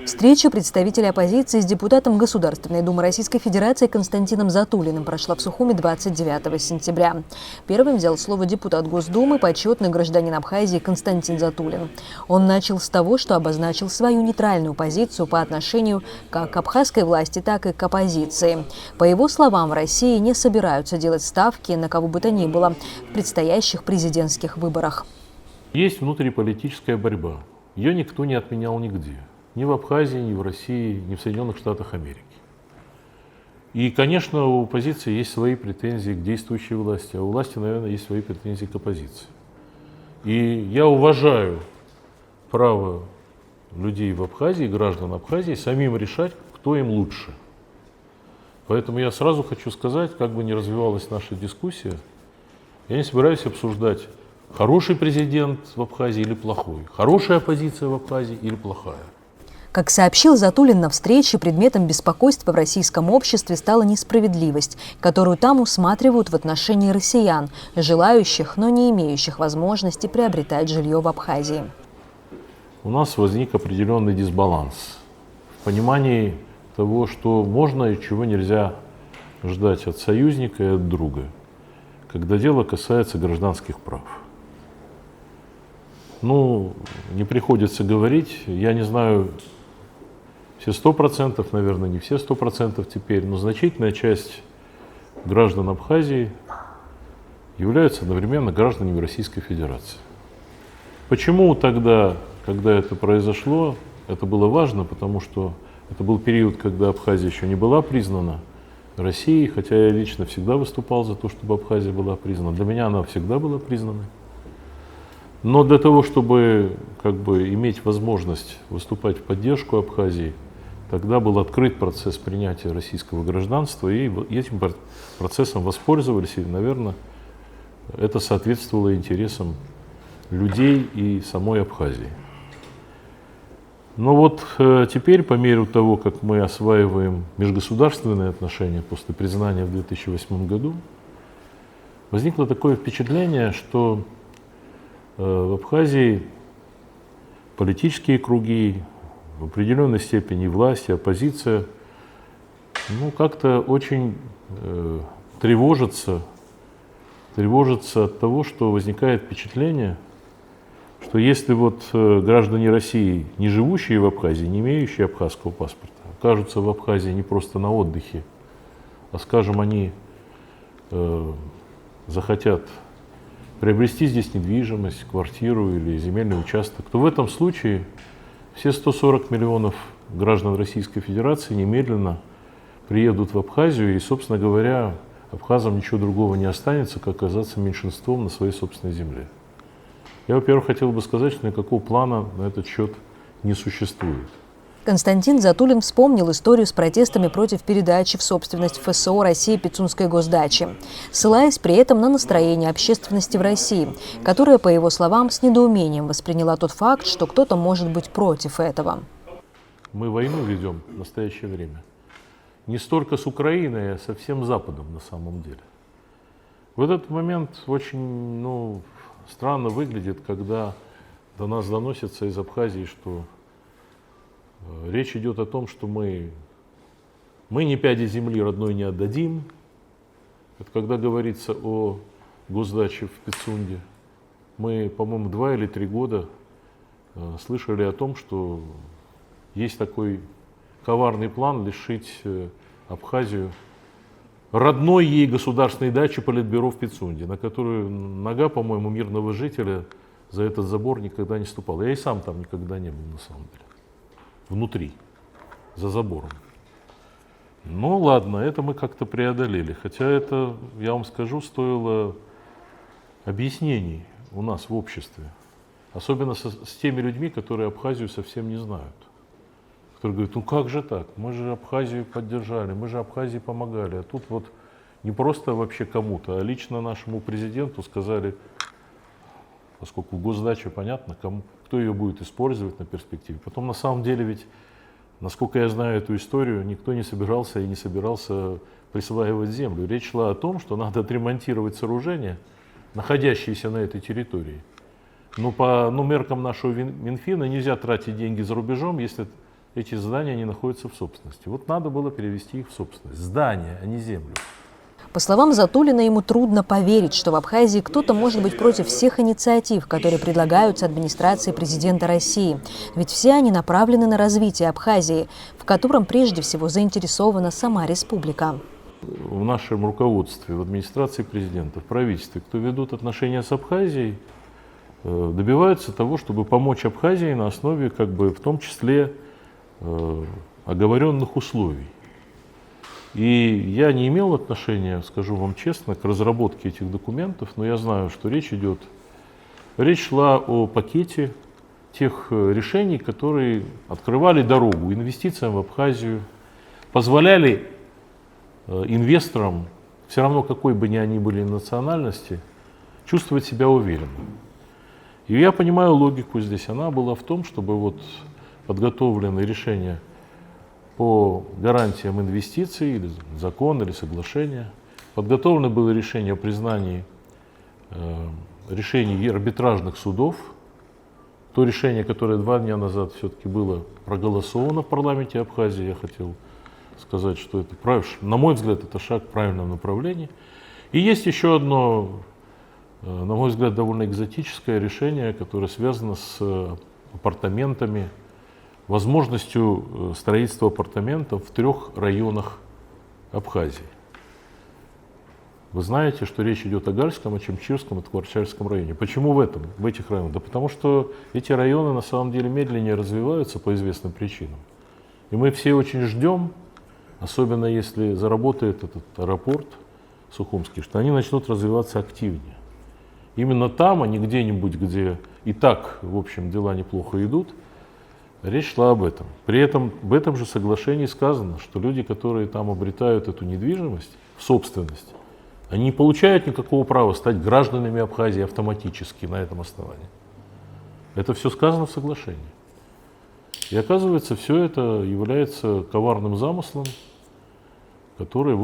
Встреча представителей оппозиции с депутатом Государственной Думы Российской Федерации Константином Затулиным прошла в Сухуми 29 сентября. Первым взял слово депутат Госдумы, почетный гражданин Абхазии Константин Затулин. Он начал с того, что обозначил свою нейтральную позицию по отношению как к абхазской власти, так и к оппозиции. По его словам, в России не собираются делать ставки на кого бы то ни было в предстоящих президентских выборах. Есть внутриполитическая борьба. Ее никто не отменял нигде. Ни в Абхазии, ни в России, ни в Соединенных Штатах Америки. И, конечно, у оппозиции есть свои претензии к действующей власти, а у власти, наверное, есть свои претензии к оппозиции. И я уважаю право людей в Абхазии, граждан Абхазии, самим решать, кто им лучше. Поэтому я сразу хочу сказать, как бы ни развивалась наша дискуссия, я не собираюсь обсуждать, хороший президент в Абхазии или плохой, хорошая оппозиция в Абхазии или плохая. Как сообщил Затулин на встрече, предметом беспокойства в российском обществе стала несправедливость, которую там усматривают в отношении россиян, желающих, но не имеющих возможности приобретать жилье в Абхазии. У нас возник определенный дисбаланс в понимании того, что можно и чего нельзя ждать от союзника и от друга, когда дело касается гражданских прав. Ну, не приходится говорить, я не знаю все 100%, наверное, не все 100% теперь, но значительная часть граждан Абхазии являются одновременно гражданами Российской Федерации. Почему тогда, когда это произошло, это было важно? Потому что это был период, когда Абхазия еще не была признана Россией, хотя я лично всегда выступал за то, чтобы Абхазия была признана. Для меня она всегда была признана. Но для того, чтобы иметь возможность выступать в поддержку Абхазии, тогда был открыт процесс принятия российского гражданства, и этим процессом воспользовались, и, наверное, это соответствовало интересам людей и самой Абхазии. Но вот теперь, по мере того, как мы осваиваем межгосударственные отношения после признания в 2008 году, возникло такое впечатление, что в Абхазии политические круги, в определенной степени власть и оппозиция, как-то очень тревожатся от того, что возникает впечатление, что если граждане России, не живущие в Абхазии, не имеющие абхазского паспорта, окажутся в Абхазии не просто на отдыхе, а, скажем, они захотят приобрести здесь недвижимость, квартиру или земельный участок, то в этом случае все 140 миллионов граждан Российской Федерации немедленно приедут в Абхазию, и, собственно говоря, абхазам ничего другого не останется, как оказаться меньшинством на своей собственной земле. Я, во-первых, хотел бы сказать, что никакого плана на этот счет не существует. Константин Затулин вспомнил историю с протестами против передачи в собственность ФСО России Пицунской госдачи, ссылаясь при этом на настроение общественности в России, которая, по его словам, с недоумением восприняла тот факт, что кто-то может быть против этого. Мы войну ведем в настоящее время не столько с Украиной, а со всем Западом на самом деле. В этот момент очень странно выглядит, когда до нас доносится из Абхазии, что речь идет о том, что мы ни пяди земли родной не отдадим. Это когда говорится о госдаче в Пицунде. Мы, по-моему, 2 или 3 года слышали о том, что есть такой коварный план лишить Абхазию родной ей государственной дачи Политбюро в Пицунде, на которую нога, по-моему, мирного жителя за этот забор никогда не ступала. Я и сам там никогда не был, на самом деле. Внутри, за забором. Ну ладно, это мы как-то преодолели. Хотя это, я вам скажу, стоило объяснений у нас в обществе. Особенно с теми людьми, которые Абхазию совсем не знают. Которые говорят, как же так? Мы же Абхазию поддержали, мы же Абхазии помогали. А тут не просто вообще кому-то, а лично нашему президенту сказали, поскольку госдача, понятно, кто ее будет использовать на перспективе. Потом, на самом деле, ведь, насколько я знаю эту историю, никто не собирался и не собирался присваивать землю. Речь шла о том, что надо отремонтировать сооружения, находящиеся на этой территории. Но по меркам нашего Минфина нельзя тратить деньги за рубежом, если эти здания не находятся в собственности. Вот надо было перевести их в собственность. Здания, а не землю. По словам Затулина, ему трудно поверить, что в Абхазии кто-то может быть против всех инициатив, которые предлагаются администрации президента России. Ведь все они направлены на развитие Абхазии, в котором прежде всего заинтересована сама республика. В нашем руководстве, в администрации президента, в правительстве, кто ведут отношения с Абхазией, добиваются того, чтобы помочь Абхазии на основе, в том числе, оговоренных условий. И я не имел отношения, скажу вам честно, к разработке этих документов, но я знаю, что речь шла о пакете тех решений, которые открывали дорогу инвестициям в Абхазию, позволяли инвесторам, все равно какой бы ни они были национальности, чувствовать себя уверенно. И я понимаю логику здесь. Она была в том, чтобы подготовленные решения по гарантиям инвестиций, или закон, или соглашение. Подготовлено было решение о признании решений арбитражных судов. То решение, которое 2 дня назад все-таки было проголосовано в парламенте Абхазии, я хотел сказать, что это, на мой взгляд, это шаг в правильном направлении. И есть еще одно, на мой взгляд, довольно экзотическое решение, которое связано с апартаментами, возможностью строительства апартаментов в 3 районах Абхазии. Вы знаете, что речь идет о Гальском, о Чемчирском и Тхварчальском районе. Почему в этих районах? Да потому что эти районы на самом деле медленнее развиваются по известным причинам. И мы все очень ждем, особенно если заработает этот аэропорт Сухумский, что они начнут развиваться активнее. Именно там, а не где-нибудь, где и так, в общем, дела неплохо идут, речь шла об этом. При этом в этом же соглашении сказано, что люди, которые там обретают эту недвижимость в собственность, они не получают никакого права стать гражданами Абхазии автоматически на этом основании. Это все сказано в соглашении. И оказывается, все это является коварным замыслом, который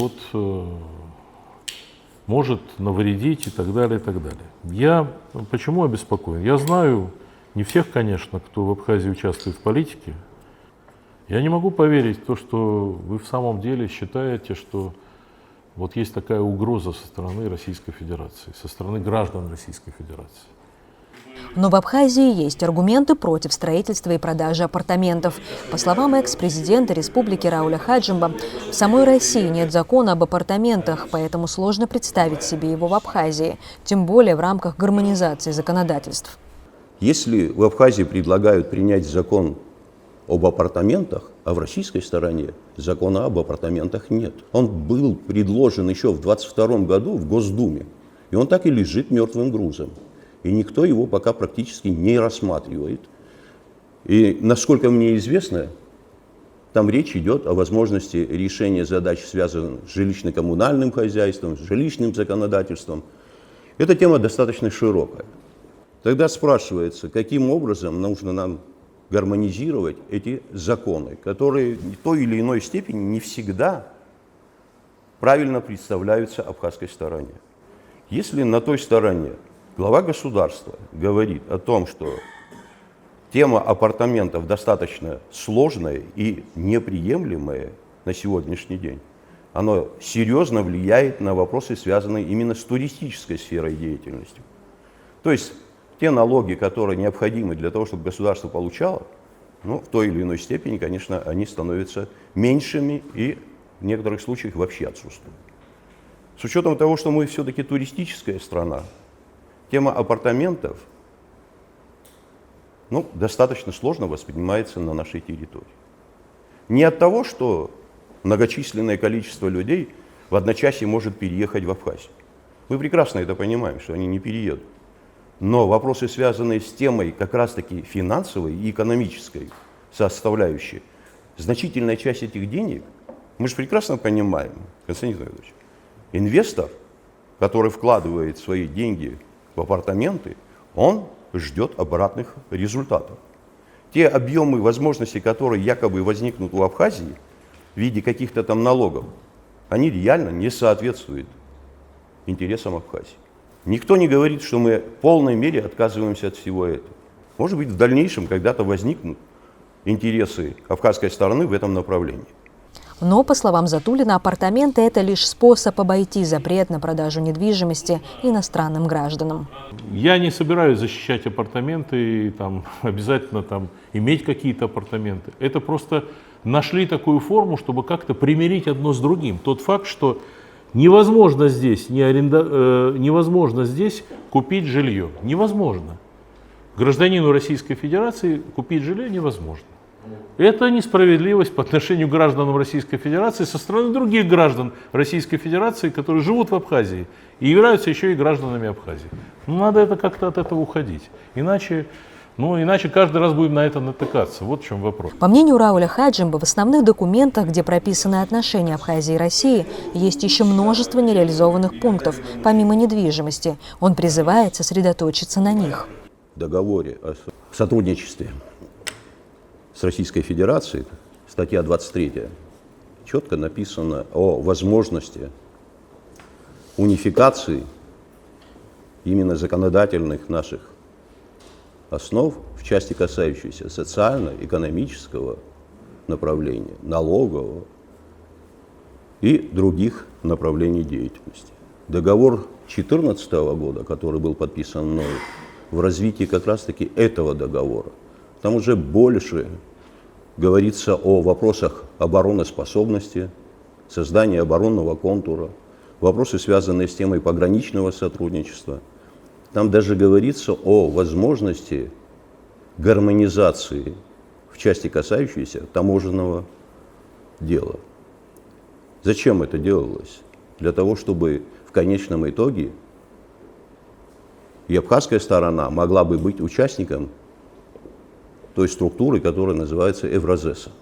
может навредить и так далее, и так далее. Я почему обеспокоен? Я знаю, не всех, конечно, кто в Абхазии участвует в политике. Я не могу поверить в то, что вы в самом деле считаете, что есть такая угроза со стороны Российской Федерации, со стороны граждан Российской Федерации. Но в Абхазии есть аргументы против строительства и продажи апартаментов. По словам экс-президента республики Рауля Хаджимба, в самой России нет закона об апартаментах, поэтому сложно представить себе его в Абхазии, тем более в рамках гармонизации законодательств. Если в Абхазии предлагают принять закон об апартаментах, а в российской стороне закона об апартаментах нет. Он был предложен еще в 1922 году в Госдуме, и он так и лежит мертвым грузом. И никто его пока практически не рассматривает. И, насколько мне известно, там речь идет о возможности решения задач, связанных с жилищно-коммунальным хозяйством, с жилищным законодательством. Эта тема достаточно широкая. Тогда спрашивается, каким образом нужно нам гармонизировать эти законы, которые в той или иной степени не всегда правильно представляются абхазской стороне. Если на той стороне глава государства говорит о том, что тема апартаментов достаточно сложная и неприемлемая на сегодняшний день, она серьезно влияет на вопросы, связанные именно с туристической сферой деятельности. То есть те налоги, которые необходимы для того, чтобы государство получало, в той или иной степени, конечно, они становятся меньшими и в некоторых случаях вообще отсутствуют. С учетом того, что мы все-таки туристическая страна, тема апартаментов достаточно сложно воспринимается на нашей территории. Не от того, что многочисленное количество людей в одночасье может переехать в Абхазию. Мы прекрасно это понимаем, что они не переедут. Но вопросы, связанные с темой как раз-таки финансовой и экономической составляющей, значительная часть этих денег, мы же прекрасно понимаем, Константин Иванович, инвестор, который вкладывает свои деньги в апартаменты, он ждет обратных результатов. Те объемы возможностей, которые якобы возникнут у Абхазии в виде каких-то там налогов, они реально не соответствуют интересам Абхазии. Никто не говорит, что мы в полной мере отказываемся от всего этого. Может быть, в дальнейшем когда-то возникнут интересы кавказской стороны в этом направлении. Но, по словам Затулина, апартаменты – это лишь способ обойти запрет на продажу недвижимости иностранным гражданам. Я не собираюсь защищать апартаменты и там, обязательно там, иметь какие-то апартаменты. Это просто нашли такую форму, чтобы как-то примирить одно с другим. Тот факт, что невозможно здесь, невозможно здесь купить жилье. Невозможно. Гражданину Российской Федерации купить жилье невозможно. Это несправедливость по отношению к гражданам Российской Федерации со стороны других граждан Российской Федерации, которые живут в Абхазии и являются еще и гражданами Абхазии. Ну, надо это как-то от этого уходить. Иначе каждый раз будем на это натыкаться. Вот в чем вопрос. По мнению Рауля Хаджимба, в основных документах, где прописаны отношения Абхазии и России, есть еще множество нереализованных пунктов, помимо недвижимости. Он призывает сосредоточиться на них. В договоре о сотрудничестве с Российской Федерацией, статья 23, четко написано о возможности унификации именно законодательных наших основ в части, касающейся социально-экономического направления, налогового и других направлений деятельности. Договор 2014 года, который был подписан мною, в развитии как раз-таки этого договора, там уже больше говорится о вопросах обороноспособности, создания оборонного контура, вопросы, связанные с темой пограничного сотрудничества. Там даже говорится о возможности гармонизации в части, касающейся таможенного дела. Зачем это делалось? Для того, чтобы в конечном итоге и абхазская сторона могла бы быть участником той структуры, которая называется Евразеса.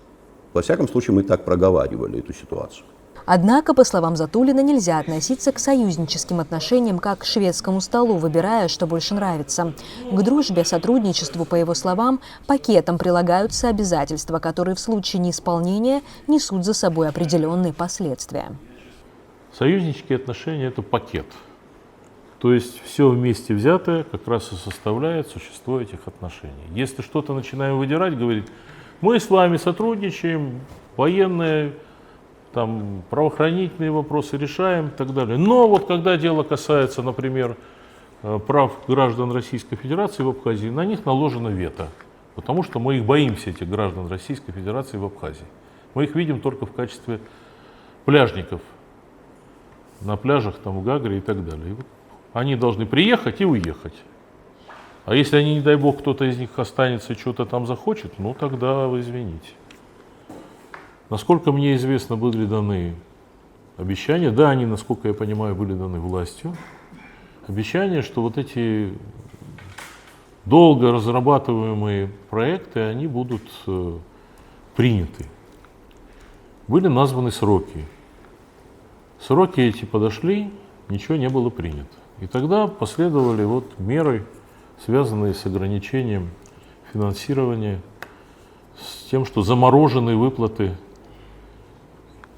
Во всяком случае, мы так проговаривали эту ситуацию. Однако, по словам Затулина, нельзя относиться к союзническим отношениям как к шведскому столу, выбирая, что больше нравится. К дружбе, сотрудничеству, по его словам, пакетом прилагаются обязательства, которые в случае неисполнения несут за собой определенные последствия. Союзнические отношения – это пакет. То есть все вместе взятое как раз и составляет существо этих отношений. Если что-то начинаем выдирать, говорит, мы с вами сотрудничаем, военные, там, правоохранительные вопросы решаем и так далее. Но вот когда дело касается, например, прав граждан Российской Федерации в Абхазии, на них наложено вето. Потому что мы их боимся, этих граждан Российской Федерации в Абхазии. Мы их видим только в качестве пляжников на пляжах там, в Гагре и так далее. Они должны приехать и уехать. А если они, не дай бог, кто-то из них останется и что-то там захочет, ну тогда вы извините. Насколько мне известно, были даны обещания, да, они, насколько я понимаю, были даны властью, обещания, что вот эти долго разрабатываемые проекты, они будут приняты. Были названы сроки. Сроки эти подошли, ничего не было принято. И тогда последовали вот меры, связанные с ограничением финансирования, с тем, что заморожены выплаты.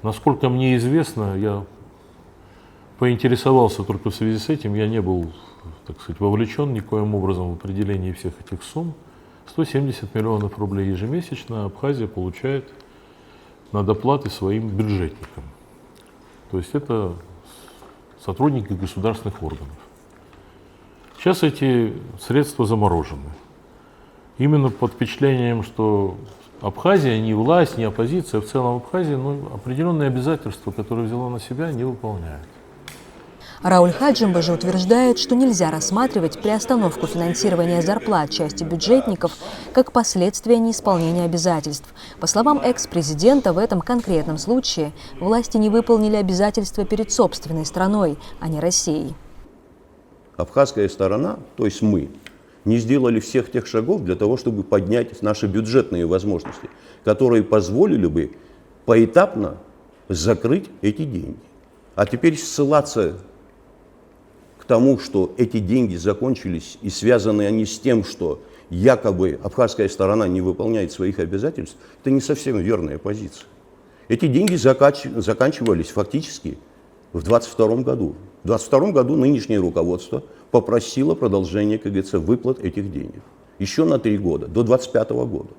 Насколько мне известно, я поинтересовался только в связи с этим, я не был, так сказать, вовлечен никоим образом в определение всех этих сумм. 170 миллионов рублей ежемесячно Абхазия получает на доплаты своим бюджетникам. То есть это сотрудники государственных органов. Сейчас эти средства заморожены. Именно под впечатлением, что Абхазия, ни власть, ни оппозиция, в целом Абхазия, определенные обязательства, которые взяла на себя, не выполняет. Рауль Хаджимба же утверждает, что нельзя рассматривать приостановку финансирования зарплат части бюджетников как последствия неисполнения обязательств. По словам экс-президента, в этом конкретном случае власти не выполнили обязательства перед собственной страной, а не Россией. Абхазская сторона, то есть мы, не сделали всех тех шагов для того, чтобы поднять наши бюджетные возможности, которые позволили бы поэтапно закрыть эти деньги. А теперь ссылаться к тому, что эти деньги закончились и связаны они с тем, что якобы абхазская сторона не выполняет своих обязательств, это не совсем верная позиция. Эти деньги заканчивались фактически в 2022 году. В 2022 году нынешнее руководство попросило продолжение, как говорится, выплат этих денег. Еще на 3 года, до 2025 года.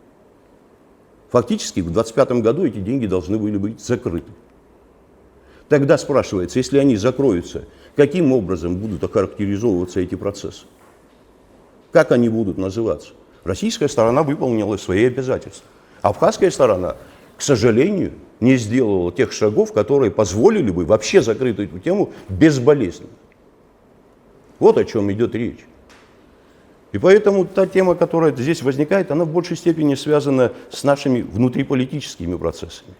Фактически в 2025 году эти деньги должны были быть закрыты. Тогда спрашивается, если они закроются, каким образом будут охарактеризовываться эти процессы? Как они будут называться? Российская сторона выполнила свои обязательства. Абхазская сторона, к сожалению, не сделала тех шагов, которые позволили бы вообще закрыть эту тему безболезненно. Вот о чем идет речь. И поэтому та тема, которая здесь возникает, она в большей степени связана с нашими внутриполитическими процессами.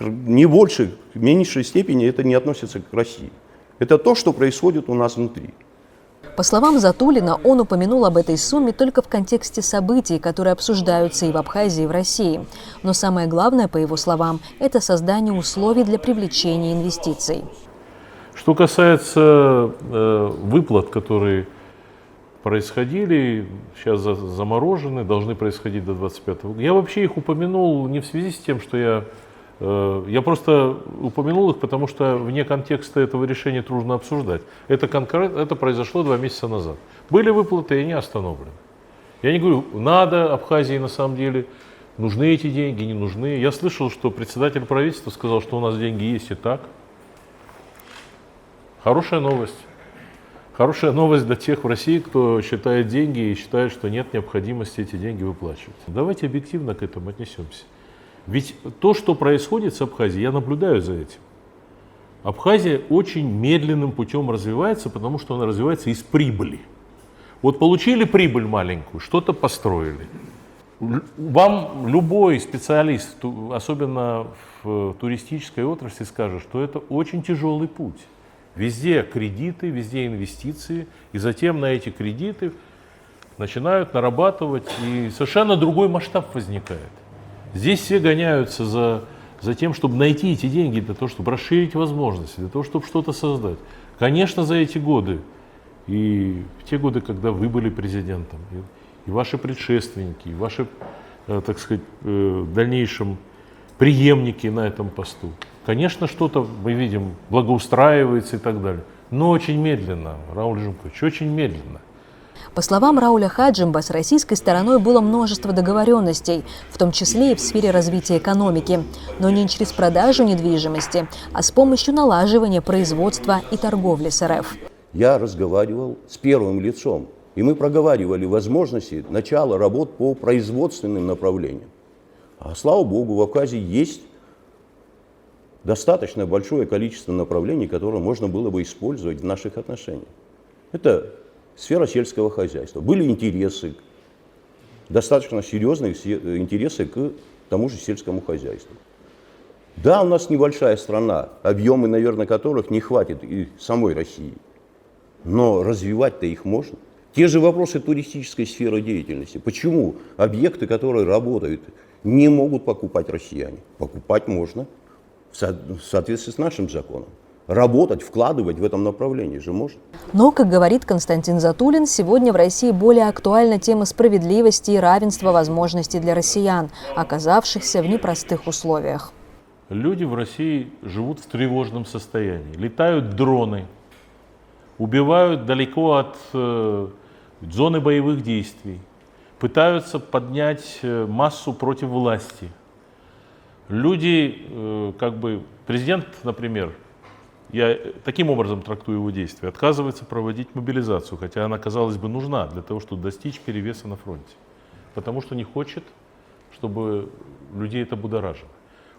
Не больше, в меньшей степени это не относится к России. Это то, что происходит у нас внутри. По словам Затулина, он упомянул об этой сумме только в контексте событий, которые обсуждаются и в Абхазии, и в России. Но самое главное, по его словам, это создание условий для привлечения инвестиций. Что касается выплат, которые происходили, сейчас заморожены, должны происходить до 25 года. Я вообще их упомянул не в связи с тем, что я просто упомянул их, потому что вне контекста этого решения трудно обсуждать. Это произошло 2 месяца назад. Были выплаты, и они остановлены. Я не говорю, надо Абхазии на самом деле, нужны эти деньги, не нужны. Я слышал, что председатель правительства сказал, что у нас деньги есть и так. Хорошая новость. Хорошая новость для тех в России, кто считает деньги и считает, что нет необходимости эти деньги выплачивать. Давайте объективно к этому отнесемся. Ведь то, что происходит с Абхазией, я наблюдаю за этим. Абхазия очень медленным путем развивается, потому что она развивается из прибыли. Вот получили прибыль маленькую, что-то построили. Вам любой специалист, особенно в туристической отрасли, скажет, что это очень тяжелый путь. Везде кредиты, везде инвестиции, и затем на эти кредиты начинают нарабатывать, и совершенно другой масштаб возникает. Здесь все гоняются за тем, чтобы найти эти деньги, для того, чтобы расширить возможности, для того, чтобы что-то создать. Конечно, за эти годы, и в те годы, когда вы были президентом, и ваши предшественники, и ваши, так сказать, в дальнейшем преемники на этом посту, конечно, что-то, мы видим, благоустраивается и так далее. Но очень медленно, Рауль Жумкович, очень медленно. По словам Рауля Хаджимба, с российской стороной было множество договоренностей, в том числе и в сфере развития экономики, но не через продажу недвижимости, а с помощью налаживания производства и торговли с РФ. Я разговаривал с первым лицом, и мы проговаривали возможности начала работ по производственным направлениям. А слава богу, в Абхазии есть достаточно большое количество направлений, которые можно было бы использовать в наших отношениях. Это сфера сельского хозяйства. Были интересы, достаточно серьезные интересы к тому же сельскому хозяйству. Да, у нас небольшая страна, объемы, наверное, которых не хватит и самой России. Но развивать-то их можно. Те же вопросы туристической сферы деятельности. Почему объекты, которые работают, не могут покупать россияне? Покупать можно в соответствии с нашим законом. Работать, вкладывать в этом направлении же можно. Но, как говорит Константин Затулин, сегодня в России более актуальна тема справедливости и равенства возможностей для россиян, оказавшихся в непростых условиях. Люди в России живут в тревожном состоянии. Летают дроны, убивают далеко от зоны боевых действий, пытаются поднять массу против власти. Люди, президент, например, я таким образом трактую его действия, отказывается проводить мобилизацию, хотя она, казалось бы, нужна для того, чтобы достичь перевеса на фронте. Потому что не хочет, чтобы людей это будоражило.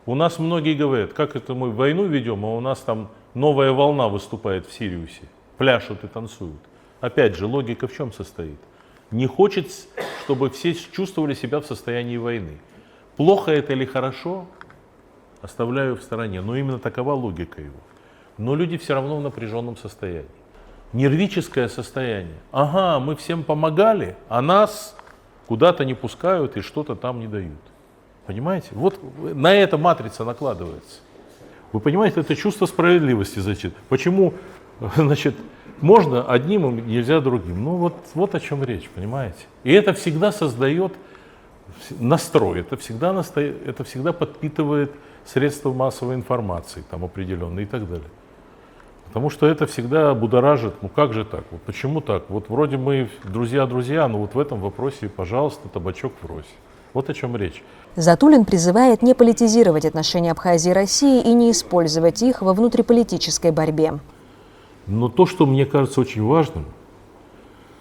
У нас многие говорят, как это мы войну ведем, а у нас там новая волна выступает в Сириусе, пляшут и танцуют. Опять же, логика в чем состоит? Не хочет, чтобы все чувствовали себя в состоянии войны. Плохо это или хорошо, оставляю в стороне, но именно такова логика его. Но люди все равно в напряженном состоянии. Нервическое состояние. Ага, мы всем помогали, а нас куда-то не пускают и что-то там не дают. Понимаете? Вот на это матрица накладывается. Вы понимаете, это чувство справедливости, значит. Почему, значит, можно одним, а нельзя другим? Ну вот о чем речь, понимаете? И это всегда создает настрой, это всегда подпитывает средства массовой информации, там определенные и так далее. Потому что это всегда будоражит, ну как же так, вот почему так? Вот вроде мы друзья-друзья, но вот в этом вопросе, пожалуйста, табачок врозь. Вот о чем речь. Затулин призывает не политизировать отношения Абхазии и России и не использовать их во внутриполитической борьбе. Но то, что мне кажется очень важным,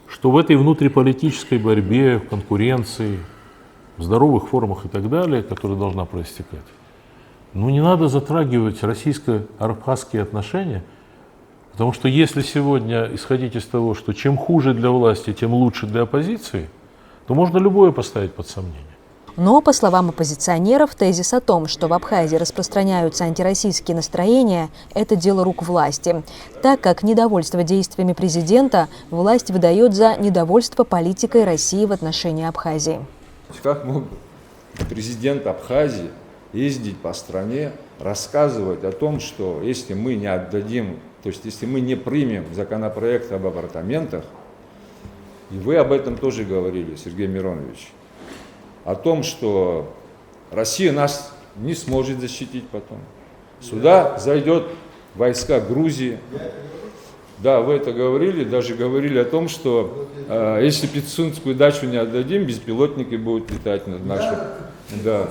что в этой внутриполитической борьбе, в конкуренции, в здоровых формах и так далее, которая должна проистекать, не надо затрагивать российско-абхазские отношения, потому что если сегодня исходить из того, что чем хуже для власти, тем лучше для оппозиции, то можно любое поставить под сомнение. Но, по словам оппозиционеров, тезис о том, что в Абхазии распространяются антироссийские настроения, это дело рук власти, так как недовольство действиями президента власть выдает за недовольство политикой России в отношении Абхазии. Как мог президент Абхазии ездить по стране, рассказывать о том, что если мы не отдадим, то есть если мы не примем законопроект об апартаментах, и вы об этом тоже говорили, Сергей Миронович, о том, что Россия нас не сможет защитить потом. Сюда зайдет войска Грузии. Да, вы это говорили, даже говорили о том, что если Пицунскую дачу не отдадим, беспилотники будут летать над нашей. Да.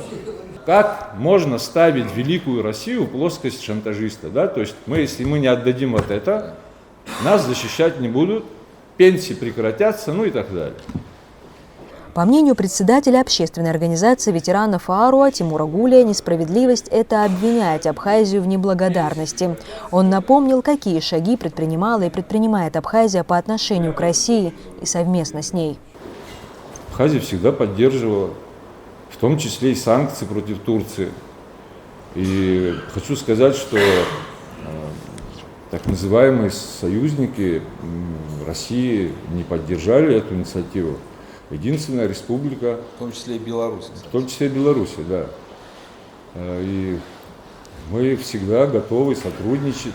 Как можно ставить великую Россию в плоскость шантажиста? Да? То есть если мы не отдадим вот это, нас защищать не будут, пенсии прекратятся, и так далее. По мнению председателя общественной организации ветеранов АРУА Тимура Гулия, несправедливость – это обвинять Абхазию в неблагодарности. Он напомнил, какие шаги предпринимала и предпринимает Абхазия по отношению к России и совместно с ней. Абхазия всегда поддерживала, в том числе и санкции против Турции. И хочу сказать, что так называемые союзники России не поддержали эту инициативу. Единственная республика, в том числе и Беларусь, кстати. В том числе и Беларусь, да. И мы всегда готовы сотрудничать,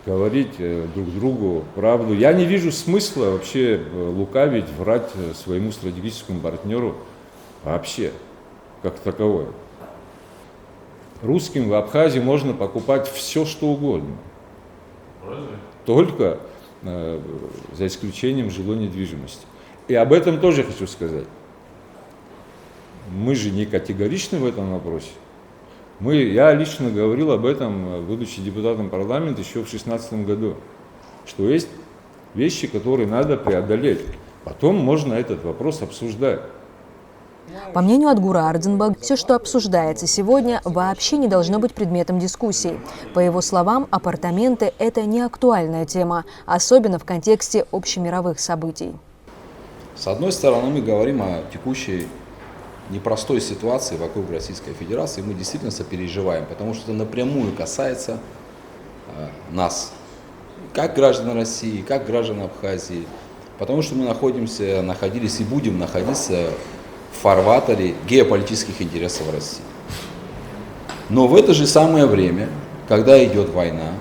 говорить друг другу правду. Я не вижу смысла вообще лукавить, врать своему стратегическому партнеру вообще, как таковое. Русским в Абхазии можно покупать все, что угодно. Только за исключением жилой недвижимости. И об этом тоже хочу сказать. Мы же не категоричны в этом вопросе. Я лично говорил об этом, будучи депутатом парламента еще в 2016 году, что есть вещи, которые надо преодолеть. Потом можно этот вопрос обсуждать. По мнению Адгура Арденбаг, все, что обсуждается сегодня, вообще не должно быть предметом дискуссий. По его словам, апартаменты – это не актуальная тема, особенно в контексте общемировых событий. С одной стороны, мы говорим о текущей непростой ситуации вокруг Российской Федерации, мы действительно сопереживаем, потому что это напрямую касается нас, как граждан России, как граждан Абхазии, потому что мы находились и будем находиться в фарватере геополитических интересов России. Но в это же самое время, когда идет война,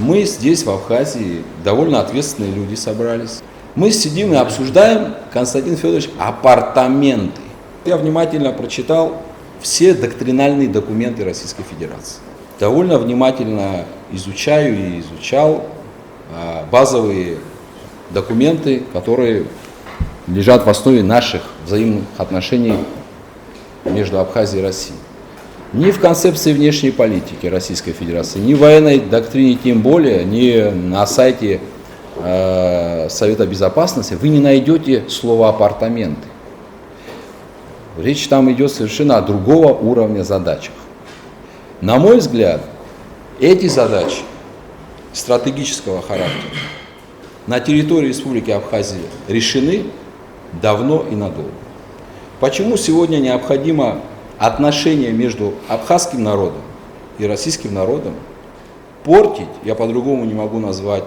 мы здесь, в Абхазии, довольно ответственные люди собрались. Мы сидим и обсуждаем, Константин Федорович, апартаменты. Я внимательно прочитал все доктринальные документы Российской Федерации. Довольно внимательно изучаю и изучал базовые документы, которые лежат в основе наших взаимных отношений между Абхазией и Россией. Ни в концепции внешней политики Российской Федерации, ни в военной доктрине, тем более, ни на сайте Совета Безопасности вы не найдете слово апартаменты. Речь там идет совершенно о другого уровня задачах. На мой взгляд, эти задачи стратегического характера на территории Республики Абхазия решены давно и надолго. Почему сегодня необходимо отношения между абхазским народом и российским народом портить, я по-другому не могу назвать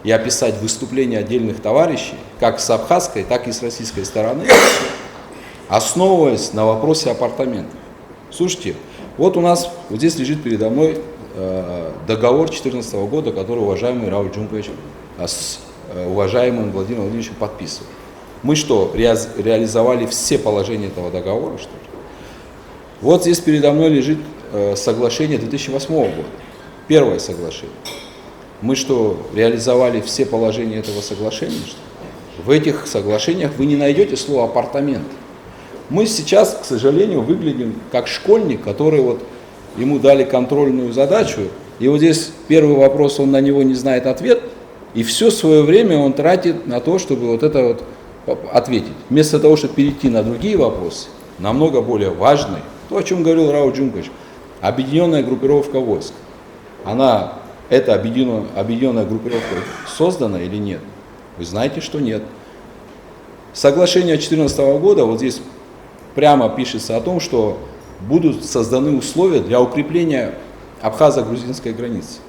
и описать выступления отдельных товарищей, как с абхазской, так и с российской стороны, основываясь на вопросе апартаментов. Слушайте, вот у нас, вот здесь лежит передо мной договор 2014 года, который уважаемый Рауль Джумпович с уважаемым Владимиром Владимировичем подписывал. Мы что, реализовали все положения этого договора, что ли? Вот здесь передо мной лежит соглашение 2008 года, первое соглашение. Мы что, реализовали все положения этого соглашения? Что ли? В этих соглашениях вы не найдете слово апартаменты. Мы сейчас, к сожалению, выглядим как школьник, который вот ему дали контрольную задачу, и вот здесь первый вопрос, он на него не знает ответ, и все свое время он тратит на то, чтобы вот это вот ответить. Вместо того, чтобы перейти на другие вопросы, намного более важные, то, о чем говорил Рауль Джункович, объединенная группировка войск. Эта объединенная группировка создана или нет? Вы знаете, что нет. Соглашение 2014 года, вот здесь прямо пишется о том, что будут созданы условия для укрепления абхазо-грузинской границы.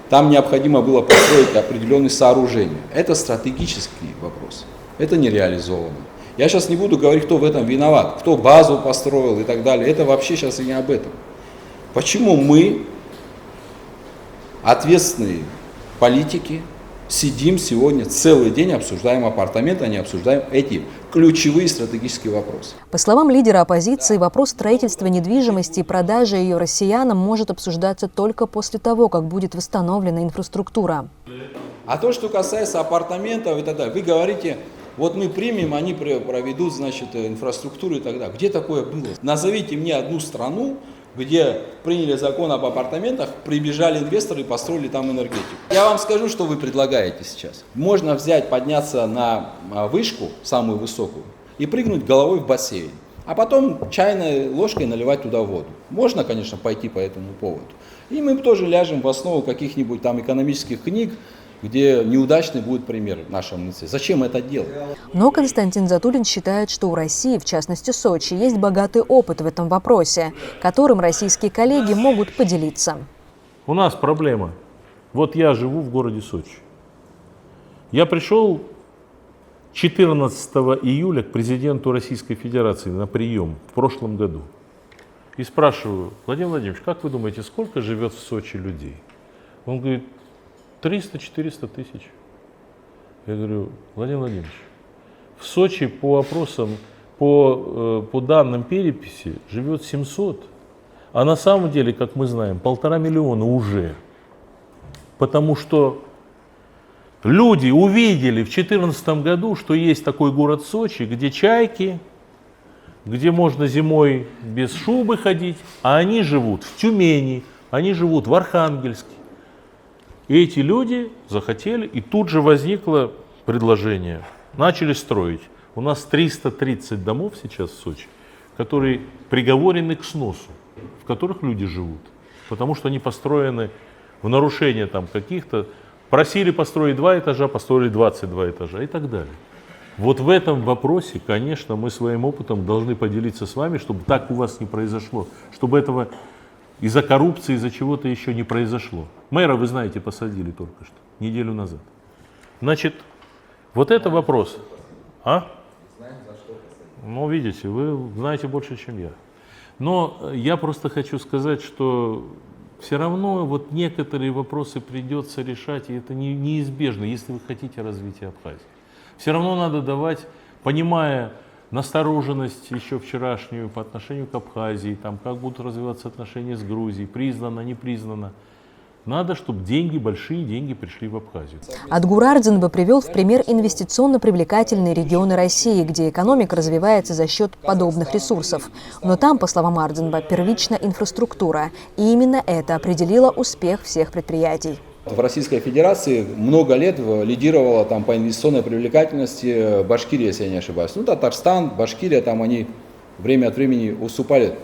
Там необходимо было построить определенные сооружения. Это стратегический вопрос. Это не реализовано. Я сейчас не буду говорить, кто в этом виноват, кто базу построил и так далее. Это вообще сейчас и не об этом. Почему мы, ответственные политики, сидим сегодня целый день, обсуждаем апартаменты, а не обсуждаем эти ключевые стратегические вопросы? По словам лидера оппозиции, вопрос строительства недвижимости и продажи ее россиянам может обсуждаться только после того, как будет восстановлена инфраструктура. А то, что касается апартаментов и так далее, вы говорите, вот мы примем, они проведут, значит, инфраструктуру и так далее. Где такое было? Назовите мне одну страну, где приняли закон об апартаментах, прибежали инвесторы и построили там энергетику. Я вам скажу, что вы предлагаете сейчас. Можно взять, подняться на вышку, самую высокую, и прыгнуть головой в бассейн. А потом чайной ложкой наливать туда воду. Можно, конечно, пойти по этому поводу. И мы тоже ляжем в основу каких-нибудь там экономических книг, где неудачный будет пример нашему лице. Зачем это делать? Но Константин Затулин считает, что у России, в частности Сочи, есть богатый опыт в этом вопросе, которым российские коллеги могут поделиться. У нас проблема. Вот я живу в городе Сочи. Я пришел 14 июля к президенту Российской Федерации на прием в прошлом году. И спрашиваю: Владимир Владимирович, как вы думаете, сколько живет в Сочи людей? Он говорит: 300-400 тысяч. Я говорю: Владимир Владимирович, в Сочи по опросам, по данным переписи живет 700, а на самом деле, как мы знаем, 1,5 миллиона уже. Потому что люди увидели в 2014 году, что есть такой город Сочи, где чайки, где можно зимой без шубы ходить, а они живут в Тюмени, они живут в Архангельске. И эти люди захотели, и тут же возникло предложение. Начали строить. У нас 330 домов сейчас в Сочи, которые приговорены к сносу, в которых люди живут. Потому что они построены в нарушение там каких-то. Просили построить 2 этажа, построили 22 этажа и так далее. Вот в этом вопросе, конечно, мы своим опытом должны поделиться с вами, чтобы так у вас не произошло, чтобы этого из-за коррупции, из-за чего-то еще не произошло. Мэра, вы знаете, посадили только что, неделю назад. Значит, вот это вопрос. А? Ну, видите, вы знаете больше, чем я. Но я просто хочу сказать, что все равно вот некоторые вопросы придется решать, и это неизбежно, если вы хотите развития Абхазии. Все равно надо давать, понимая настороженность еще вчерашнюю по отношению к Абхазии, там, как будут развиваться отношения с Грузией, признано, не признано. Надо, чтобы большие деньги пришли в Абхазию. Адгур Ардзинба привел в пример инвестиционно привлекательные регионы России, где экономика развивается за счет подобных ресурсов. Но там, по словам Ардзинба, первична инфраструктура. И именно это определило успех всех предприятий. В Российской Федерации много лет лидировала там по инвестиционной привлекательности Башкирия, если я не ошибаюсь. Ну, Татарстан, Башкирия, там они время от времени уступали.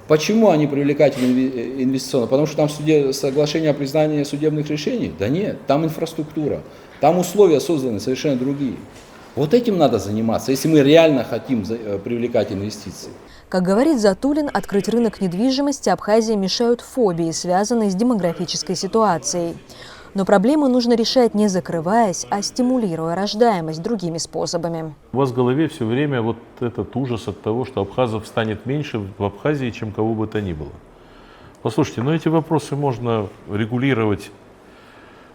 Почему они привлекательны инвестиционно? Потому что там соглашение о признании судебных решений? Да нет, там инфраструктура, там условия созданы совершенно другие. Вот этим надо заниматься, если мы реально хотим привлекать инвестиции. Как говорит Затулин, открыть рынок недвижимости Абхазии мешают фобии, связанные с демографической ситуацией. Но проблемы нужно решать не закрываясь, а стимулируя рождаемость другими способами. У вас в голове все время вот этот ужас от того, что абхазов станет меньше в Абхазии, чем кого бы то ни было. Послушайте, но эти вопросы можно регулировать,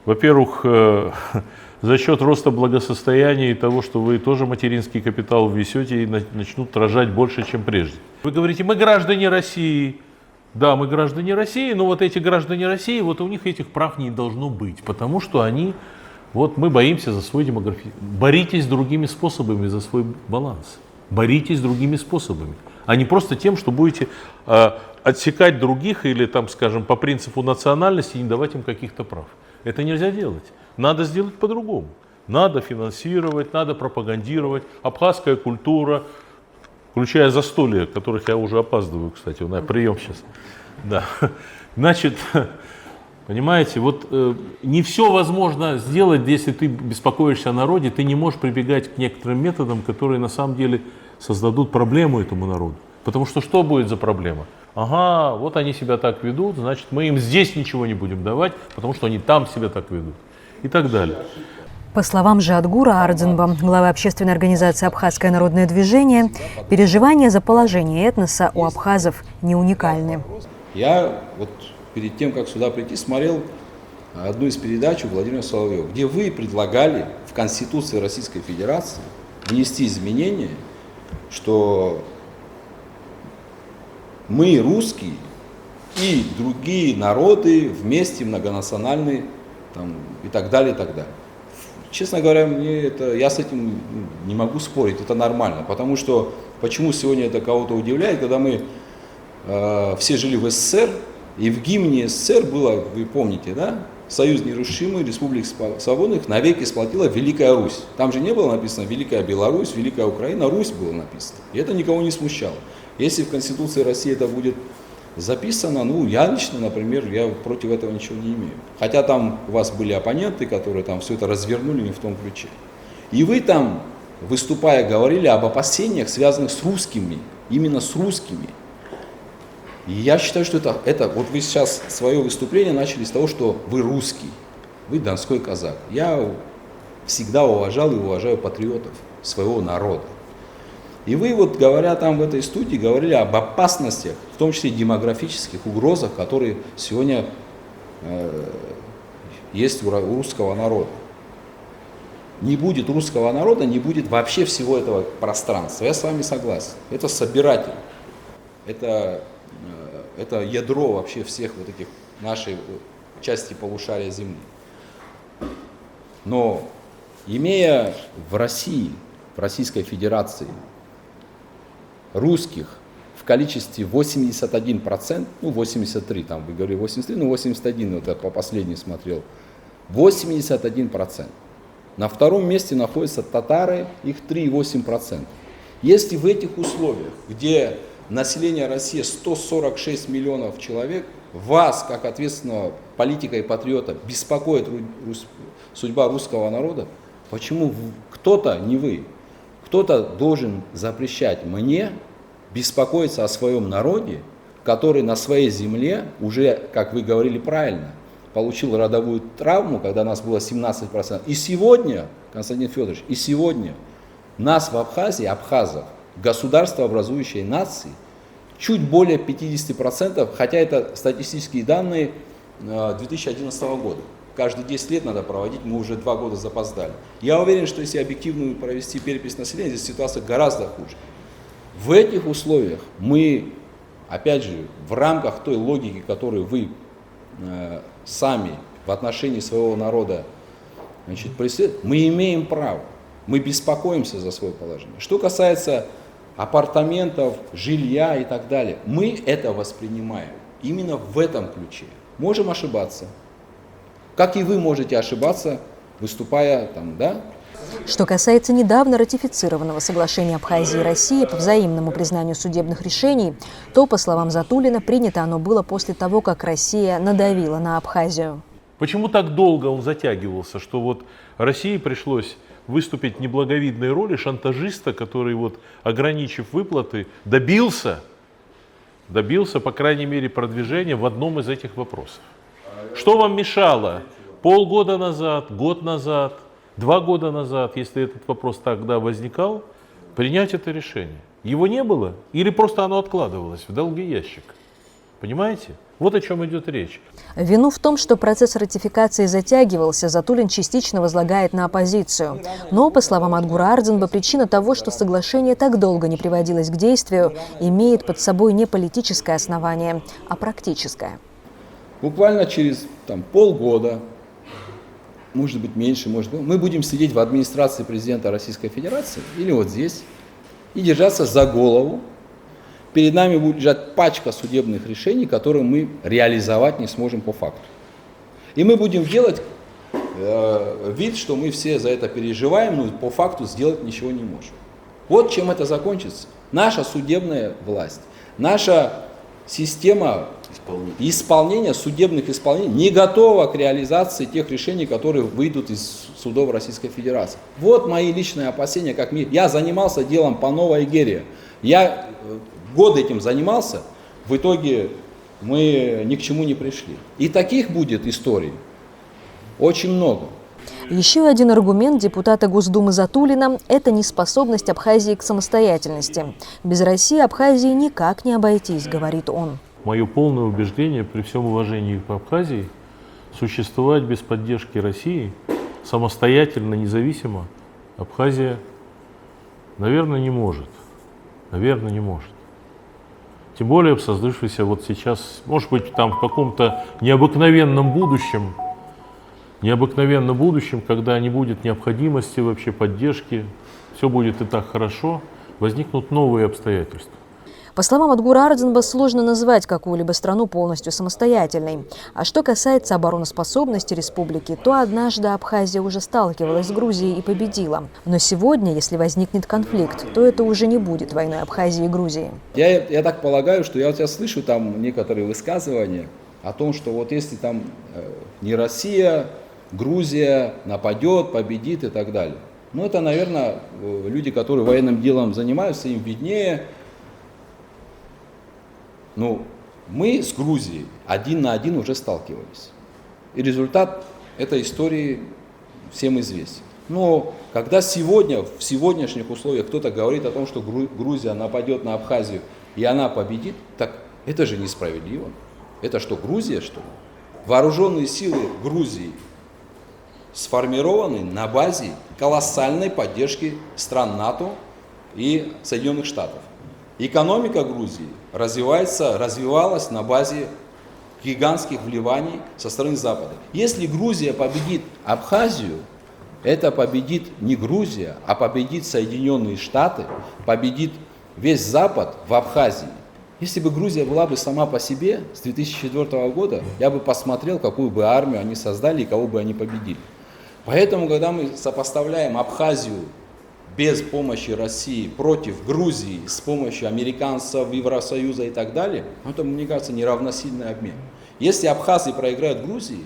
во-первых, за счет роста благосостояния и того, что вы тоже материнский капитал внесете и начнут рожать больше, чем прежде. Вы говорите: мы граждане России. Да, мы граждане России, но вот эти граждане России, вот у них этих прав не должно быть, потому что они, вот мы боимся за свой демографический. Боритесь другими способами за свой баланс. Боритесь другими способами, а не просто тем, что будете отсекать других или, там, скажем, по принципу национальности не давать им каких-то прав. Это нельзя делать. Надо сделать по-другому. Надо финансировать, надо пропагандировать. Абхазская культура, включая застолья, которых я уже опаздываю, кстати, на прием сейчас. Да. Значит, понимаете, вот не все возможно сделать, если ты беспокоишься о народе, ты не можешь прибегать к некоторым методам, которые на самом деле создадут проблему этому народу. Потому что будет за проблема? Ага, вот они себя так ведут, значит, мы им здесь ничего не будем давать, потому что они там себя так ведут. И так далее. По словам Жадгура Ардзинба, главы общественной организации «Абхазское народное движение», переживания за положение этноса у абхазов не уникальны. Я вот перед тем, как сюда прийти, смотрел одну из передач у Владимира Соловьева, где вы предлагали в Конституции Российской Федерации внести изменения, что мы, русские, и другие народы вместе многонациональные там, и так далее, и так далее. Честно говоря, я с этим не могу спорить, это нормально. Потому что, почему сегодня это кого-то удивляет, когда мы все жили в СССР, и в гимне СССР было, вы помните, да, «Союз нерушимый, республик свободных навеки сплотила Великая Русь». Там же не было написано «Великая Беларусь», «Великая Украина», «Русь» было написано. И это никого не смущало. Если в Конституции России это будет записано, ну, я лично, например, я против этого ничего не имею. Хотя там у вас были оппоненты, которые там все это развернули не в том ключе. И вы там, выступая, говорили об опасениях, связанных с русскими, именно с русскими. И я считаю, что это вот вы сейчас свое выступление начали с того, что вы русский, вы донской казак. Я всегда уважал и уважаю патриотов своего народа. И вы, вот говоря там в этой студии, говорили об опасностях, в том числе демографических угрозах, которые сегодня есть у русского народа. Не будет русского народа, не будет вообще всего этого пространства. Я с вами согласен. Это собиратель. Это ядро вообще всех вот этих нашей части полушария Земли. Но имея в России, в Российской Федерации русских в количестве 81%, ну 83, там вы говорили 83, ну 81, вот я по последней смотрел, 81%. На втором месте находятся татары, их 3,8%. Если в этих условиях, где население России 146 миллионов человек, вас, как ответственного политика и патриота, беспокоит судьба русского народа, почему кто-то, не вы, кто-то должен запрещать мне беспокоиться о своем народе, который на своей земле уже, как вы говорили правильно, получил родовую травму, когда нас было 17%. И сегодня, Константин Федорович, и сегодня нас в Абхазии, абхазов, государствообразующей нации, чуть более 50%, хотя это статистические данные 2011 года. Каждые 10 лет надо проводить, мы уже 2 года запоздали. Я уверен, что если объективную провести перепись населения, здесь ситуация гораздо хуже. В этих условиях мы, опять же, в рамках той логики, которую вы сами в отношении своего народа преследуете, мы имеем право, мы беспокоимся за свое положение. Что касается апартаментов, жилья и так далее, мы это воспринимаем именно в этом ключе. Можем ошибаться. Как и вы можете ошибаться, выступая там, да? Что касается недавно ратифицированного соглашения Абхазии и России по взаимному признанию судебных решений, то, по словам Затулина, принято оно было после того, как Россия надавила на Абхазию. Почему так долго он затягивался, что вот России пришлось выступить в неблаговидной роли шантажиста, который, вот, ограничив выплаты, добился, по крайней мере, продвижения в одном из этих вопросов. Что вам мешало полгода назад, год назад, 2 года назад, если этот вопрос тогда возникал, принять это решение? Его не было или просто оно откладывалось в долгий ящик? Понимаете? Вот о чем идет речь. Вину в том, что процесс ратификации затягивался, Затулин частично возлагает на оппозицию. Но, по словам Адгура Ардзинба, причина того, что соглашение так долго не приводилось к действию, имеет под собой не политическое основание, а практическое. Буквально через полгода, может быть меньше, может быть, мы будем сидеть в администрации президента Российской Федерации или вот здесь и держаться за голову. Перед нами будет лежать пачка судебных решений, которые мы реализовать не сможем по факту. И мы будем делать вид, что мы все за это переживаем, но по факту сделать ничего не можем. Вот чем это закончится. Наша судебная власть, наша система исполнения, судебных исполнений не готова к реализации тех решений, которые выйдут из судов Российской Федерации. Вот мои личные опасения. Я занимался делом по Новой Игере. Я год этим занимался, в итоге мы ни к чему не пришли. И таких будет историй очень много. Еще один аргумент депутата Госдумы Затулина – это неспособность Абхазии к самостоятельности. Без России Абхазии никак не обойтись, говорит он. Мое полное убеждение, при всем уважении к Абхазии, существовать без поддержки России самостоятельно, независимо, Абхазия, наверное, не может. Наверное, не может. Тем более в создавшейся вот сейчас, может быть, там в каком-то необыкновенном будущем, когда не будет необходимости вообще поддержки, все будет и так хорошо, возникнут новые обстоятельства. По словам Адгура Ардзинба, сложно назвать какую-либо страну полностью самостоятельной. А что касается обороноспособности республики, то однажды Абхазия уже сталкивалась с Грузией и победила. Но сегодня, если возникнет конфликт, то это уже не будет войной Абхазии и Грузии. Я так полагаю, что я у тебя слышу там некоторые высказывания о том, что вот если там не Россия, Грузия нападет, победит и так далее. Ну это, наверное, люди, которые военным делом занимаются, им виднее. Ну, мы с Грузией 1 на 1 уже сталкивались. И результат этой истории всем известен. Но когда сегодня, в сегодняшних условиях кто-то говорит о том, что Грузия нападет на Абхазию и она победит, так это же несправедливо. Это что, Грузия, что ли? Вооруженные силы Грузии сформированы на базе колоссальной поддержки стран НАТО и Соединенных Штатов. Экономика Грузии развивалась на базе гигантских вливаний со стороны Запада. Если Грузия победит Абхазию, это победит не Грузия, а победит Соединенные Штаты, победит весь Запад в Абхазии. Если бы Грузия была бы сама по себе с 2004 года, я бы посмотрел, какую бы армию они создали и кого бы они победили. Поэтому, когда мы сопоставляем Абхазию без помощи России против Грузии с помощью американцев, Евросоюза и так далее, это, мне кажется, неравносильный обмен. Если абхазы проиграют Грузии,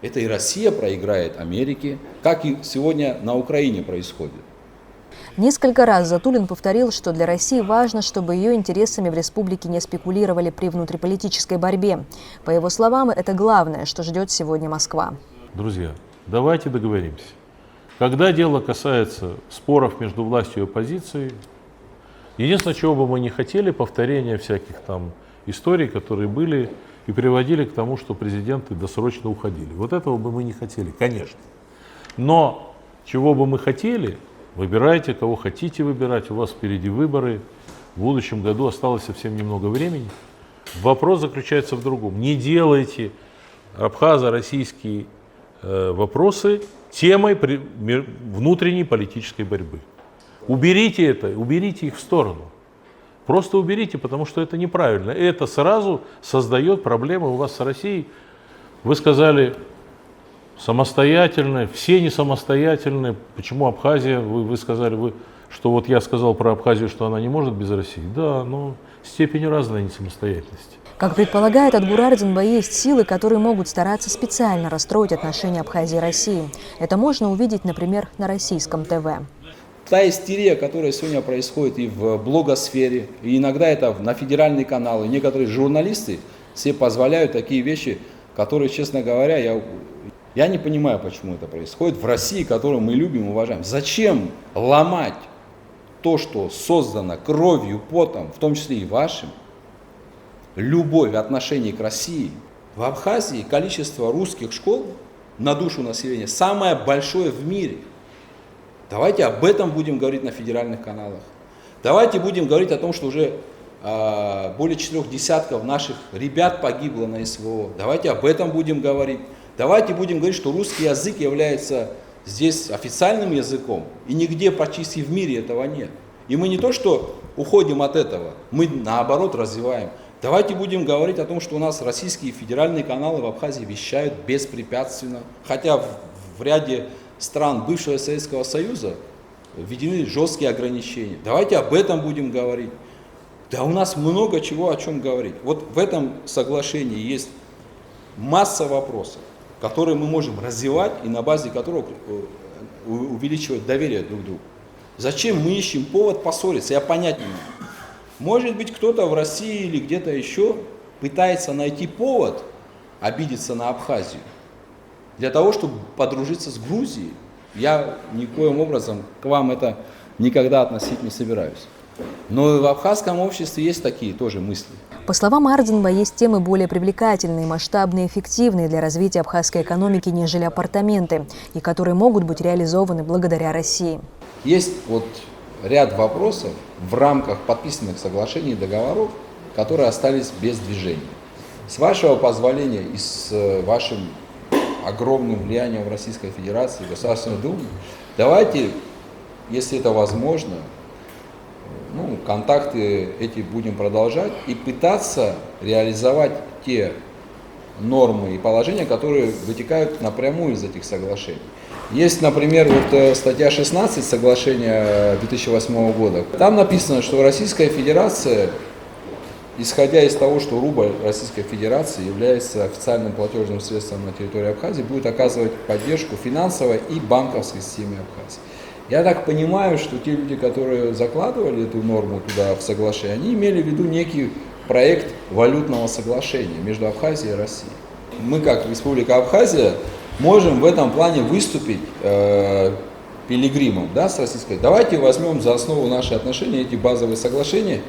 это и Россия проиграет Америке, как и сегодня на Украине происходит. Несколько раз Затулин повторил, что для России важно, чтобы ее интересами в республике не спекулировали при внутриполитической борьбе. По его словам, это главное, что ждет сегодня Москва. Друзья, давайте договоримся. Когда дело касается споров между властью и оппозицией, единственное, чего бы мы не хотели, повторения всяких там историй, которые были и приводили к тому, что президенты досрочно уходили. Вот этого бы мы не хотели, конечно. Но чего бы мы хотели, выбирайте, кого хотите выбирать, у вас впереди выборы, в будущем году осталось совсем немного времени. Вопрос заключается в другом. Не делайте абхазо-российские вопросы темой внутренней политической борьбы. Уберите это, уберите их в сторону. Просто уберите, потому что это неправильно. Это сразу создает проблемы у вас с Россией. Вы сказали, самостоятельные, все не самостоятельные. Почему Абхазия? Вы сказали, что вот я сказал про Абхазию, что она не может без России. Да, но степень разной несамостоятельности. Как предполагает Адгур Ардзинба, есть силы, которые могут стараться специально расстроить отношения Абхазии и России. Это можно увидеть, например, на российском ТВ. Та истерия, которая сегодня происходит и в блогосфере, и иногда это на федеральные каналы, некоторые журналисты себе позволяют такие вещи, которые, честно говоря, я не понимаю, почему это происходит в России, которую мы любим и уважаем. Зачем ломать то, что создано кровью, потом, в том числе и вашим, любовь в отношении к России? В Абхазии количество русских школ на душу населения самое большое в мире. Давайте об этом будем говорить на федеральных каналах. Давайте будем говорить о том, что уже более 4 десятков наших ребят погибло на СВО. Давайте об этом будем говорить. Давайте будем говорить, что русский язык является здесь официальным языком. И нигде практически в мире этого нет. И мы не то что уходим от этого, мы наоборот развиваем. Давайте будем говорить о том, что у нас российские федеральные каналы в Абхазии вещают беспрепятственно, хотя в ряде стран бывшего Советского Союза введены жесткие ограничения. Давайте об этом будем говорить. Да у нас много чего о чем говорить. Вот в этом соглашении есть масса вопросов, которые мы можем развивать и на базе которых увеличивать доверие друг к другу. Зачем мы ищем повод поссориться? Я понять не могу. Может быть, кто-то в России или где-то еще пытается найти повод обидеться на Абхазию для того, чтобы подружиться с Грузией. Я никоим образом к вам это никогда относить не собираюсь. Но в абхазском обществе есть такие тоже мысли. По словам Арденова, есть темы более привлекательные, масштабные, эффективные для развития абхазской экономики, нежели апартаменты, и которые могут быть реализованы благодаря России. Есть вот ряд вопросов в рамках подписанных соглашений и договоров, которые остались без движения. С вашего позволения и с вашим огромным влиянием в Российской Федерации, в Государственной Думе, давайте, если это возможно, контакты эти будем продолжать и пытаться реализовать те нормы и положения, которые вытекают напрямую из этих соглашений. Есть, например, вот статья 16 соглашения 2008 года. Там написано, что Российская Федерация, исходя из того, что рубль Российской Федерации является официальным платежным средством на территории Абхазии, будет оказывать поддержку финансовой и банковской системе Абхазии. Я так понимаю, что те люди, которые закладывали эту норму туда в соглашение, они имели в виду некий проект валютного соглашения между Абхазией и Россией. Мы, как Республика Абхазия, можем в этом плане выступить пилигримом, с Российской. Давайте возьмем за основу наши отношения эти базовые соглашения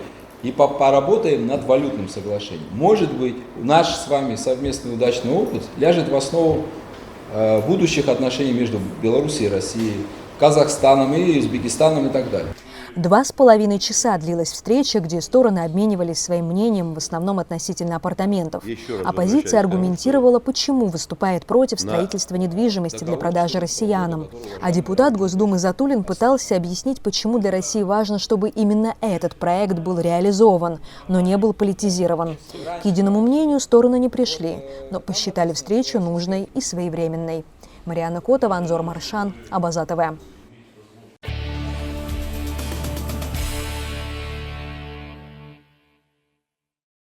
и поработаем над валютным соглашением. Может быть, наш с вами совместный удачный опыт ляжет в основу будущих отношений между Белоруссией и Россией, Казахстаном и Узбекистаном и так далее. 2,5 часа длилась встреча, где стороны обменивались своим мнением, в основном относительно апартаментов. Оппозиция аргументировала, почему выступает против строительства недвижимости для продажи россиянам. А депутат Госдумы Затулин пытался объяснить, почему для России важно, чтобы именно этот проект был реализован, но не был политизирован. К единому мнению стороны не пришли, но посчитали встречу нужной и своевременной. Марианна Котова, Анзор Маршан, Абаза ТВ.